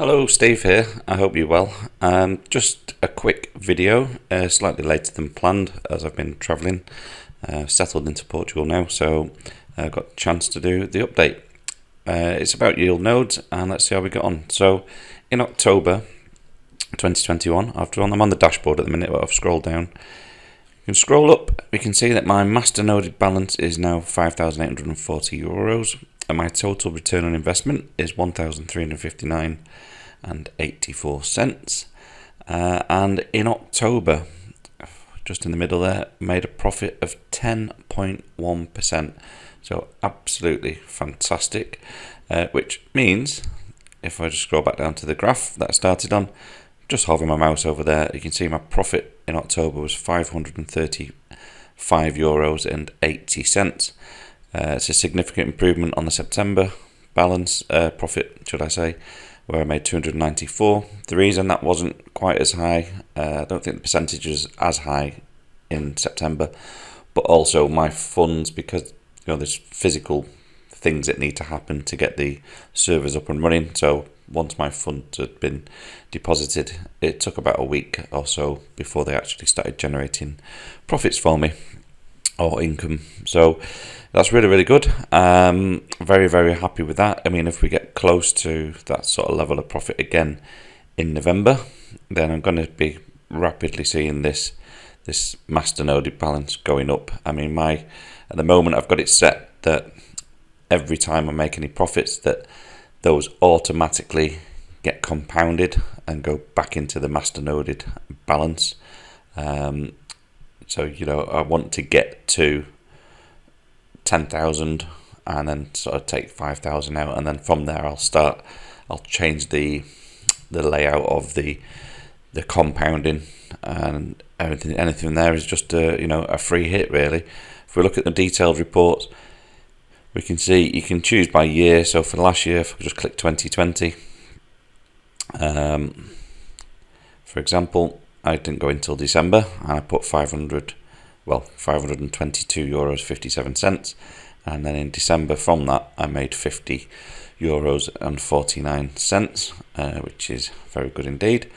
Hello, Steve here. I hope you're well. Just a quick video, slightly later than planned as I've been travelling, settled into Portugal now, so I got a chance to do the update. It's about Yieldnodes, and let's see how we got on. So in October 2021, I'm on the dashboard at the minute, but I've scrolled down. You can scroll up, we can see that my Masternoded balance is now €5,840, and my total return on investment is 1,359.84 cents. And in October, just in the middle there, made a profit of 10.1%. So absolutely fantastic, which means if I just scroll back down to the graph that I started on, just hovering my mouse over there, you can see my profit in October was €535.80. It's a significant improvement on the September balance, profit should I say, where I made 294. The reason that wasn't quite as high, I don't think the percentage is as high in September, but also my funds, because there's physical things that need to happen to get the servers up and running. So once my funds had been deposited, it took about a week or so before they actually started generating profits for me, or income. So that's really, really good. Very, very happy with that. I mean, if we get close to that sort of level of profit again in November, then I'm going to be rapidly seeing this Masternoded balance going up. I mean, at the moment I've got it set that every time I make any profits, that those automatically get compounded and go back into the Masternoded balance. So I want to get to 10,000 and then sort of take 5,000 out, and then from there I'll change the layout of the compounding, and anything there is just a free hit really. If we look at the detailed reports, we can see you can choose by year. So for last year, if we just click 2020, for example, I didn't go until December, and I put €522.57, and then in December from that I made €50.49, which is very good indeed.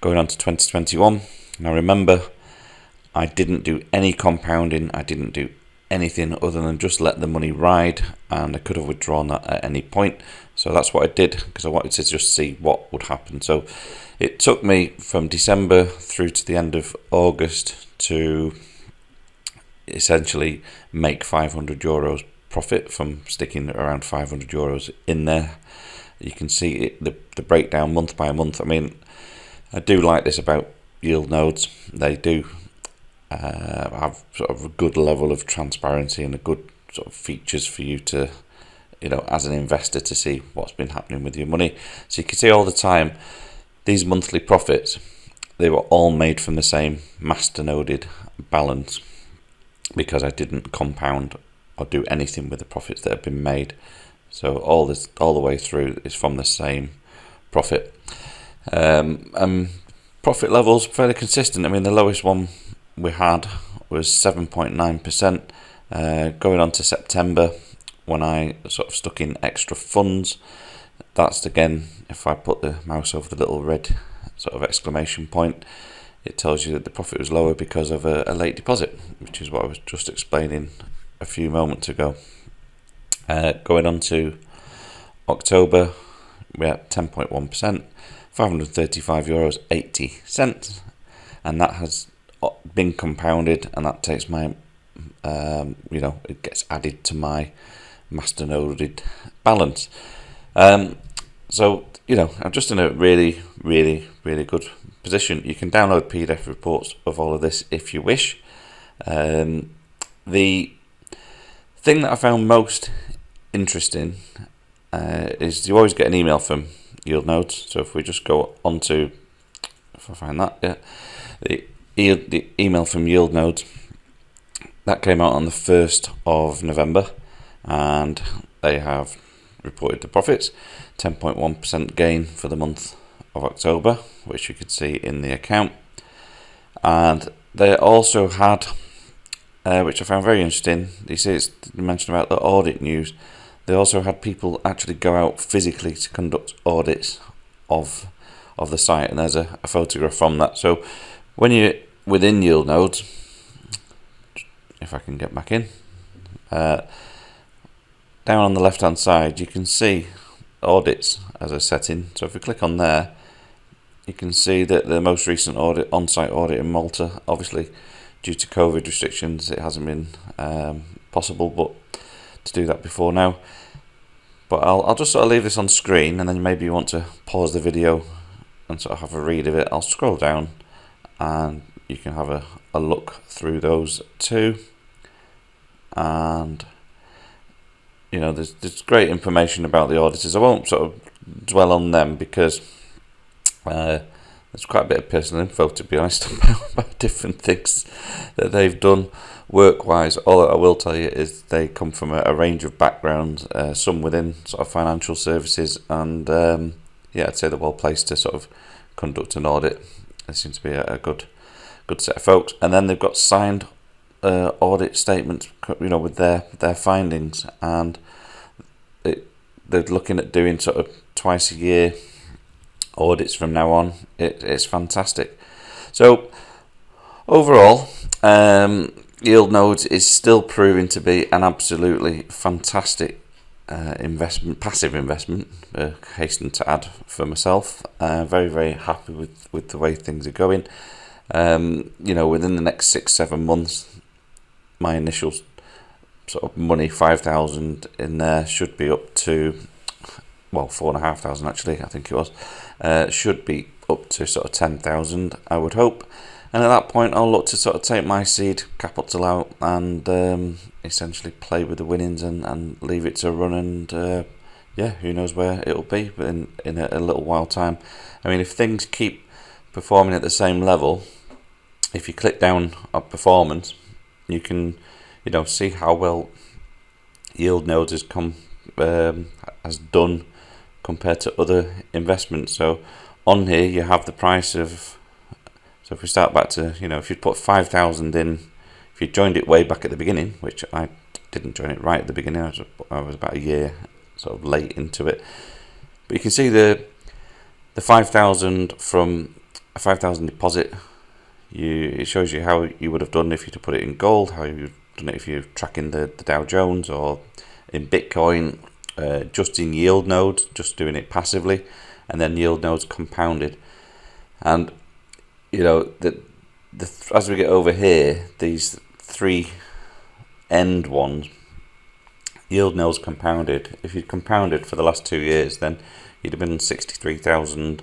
Going on to 2021, now remember, I didn't do any compounding, I didn't do anything other than just let the money ride, and I could have withdrawn that at any point. So that's what I did, because I wanted to just see what would happen. So it took me from December through to the end of August to essentially make €500 profit from sticking around €500 in there. You can see the breakdown month by month. I mean, I do like this about Yieldnodes. They do have sort of a good level of transparency and a good sort of features for you to, as an investor, to see what's been happening with your money. So you can see all the time these monthly profits, they were all made from the same Masternoded balance, because I didn't compound or do anything with the profits that have been made. So all the way through is from the same profit. Profit levels fairly consistent. I mean, the lowest one we had was 7.9%. Going on to September, when I sort of stuck in extra funds, that's again, if I put the mouse over the little red sort of exclamation point, it tells you that the profit was lower because of a late deposit, which is what I was just explaining a few moments ago. Going on to October, we're at 10.1%, €535.80, and that has been compounded, and that takes my, it gets added to my Masternoded balance. So I'm just in a really, really, really good position. You can download PDF reports of all of this if you wish. The thing that I found most interesting is you always get an email from Yieldnodes. So if we just go on to, if I find that, the email from Yieldnodes, that came out on the 1st of November, and they have reported the profits, 10.1% gain for the month of October, which you could see in the account. And they also had, which I found very interesting, you mentioned about the audit news, they also had people actually go out physically to conduct audits of the site, and there's a photograph from that. So when you're within Yieldnodes, if I can get back in, down on the left hand side you can see audits as a setting. So if we click on there, you can see that the most recent audit, on-site audit in Malta, obviously due to COVID restrictions it hasn't been possible but to do that before now. But I'll just sort of leave this on screen, and then maybe you want to pause the video and sort of have a read of it. I'll scroll down and you can have a look through those too. And you know, there's great information about the auditors. I won't sort of dwell on them because there's quite a bit of personal info, to be honest, about different things that they've done work-wise. All that I will tell you is they come from a range of backgrounds, some within sort of financial services, and yeah, I'd say they're well placed to sort of conduct an audit. They seem to be a good set of folks. And then they've got signed audit statements, you know, with their findings, and they're looking at doing sort of twice a year audits from now on. It's fantastic. So overall, Yieldnodes is still proving to be an absolutely fantastic investment, passive investment. Hasten to add for myself. Very, very happy with the way things are going. You know, within the next 6-7 months, my initial sort of money, 5,000 in there, should be up to, well, 4,500 actually, I think it was. Should be up to sort of 10,000, I would hope. And at that point, I'll look to sort of take my seed capital out and essentially play with the winnings and leave it to run. And yeah, who knows where it'll be in a little while time. I mean, if things keep performing at the same level, if you click down on performance, you can, you know, see how well Yieldnodes has done compared to other investments. So on here you have the price of, so if we start back to, you know, if you'd put 5,000 in, if you joined it way back at the beginning, which I didn't join it right at the beginning, I was about a year sort of late into it, but you can see the 5,000 from a 5,000 deposit. It shows you how you would have done if you to put it in gold, how you've done it if you're tracking the Dow Jones, or in Bitcoin, just in Yieldnodes, just doing it passively, and then Yieldnodes compounded. And you know, as we get over here, these three end ones, Yieldnodes compounded. If you'd compounded for the last 2 years, then you'd have been 63,000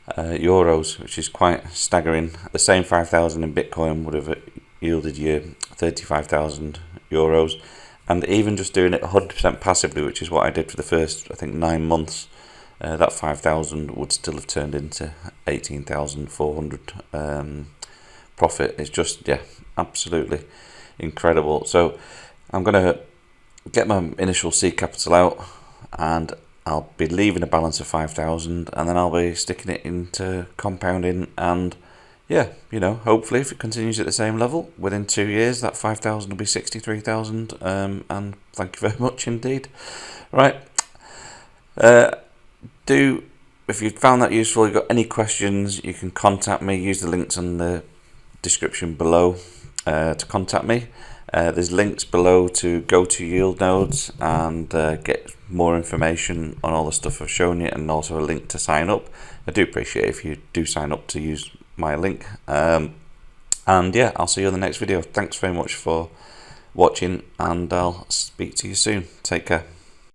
euros, which is quite staggering. The same 5,000 in Bitcoin would have yielded you 35,000 euros. And even just doing it 100% passively, which is what I did for the first, I think, 9 months, that 5,000 would still have turned into 18,400 profit. It's just, yeah, absolutely incredible. So I'm going to get my initial seed capital out, and I'll be leaving a balance of 5,000, and then I'll be sticking it into compounding. And yeah, you know, hopefully if it continues at the same level, within 2 years that 5,000 will be 63,000. And thank you very much indeed. Right, if you found that useful, you've got any questions, you can contact me. Use the links in the description below to contact me. There's links below to go to Yieldnodes and get more information on all the stuff I've shown you, and also a link to sign up. I do appreciate if you do sign up to use my link. And yeah, I'll see you in the next video. Thanks very much for watching, and I'll speak to you soon. Take care.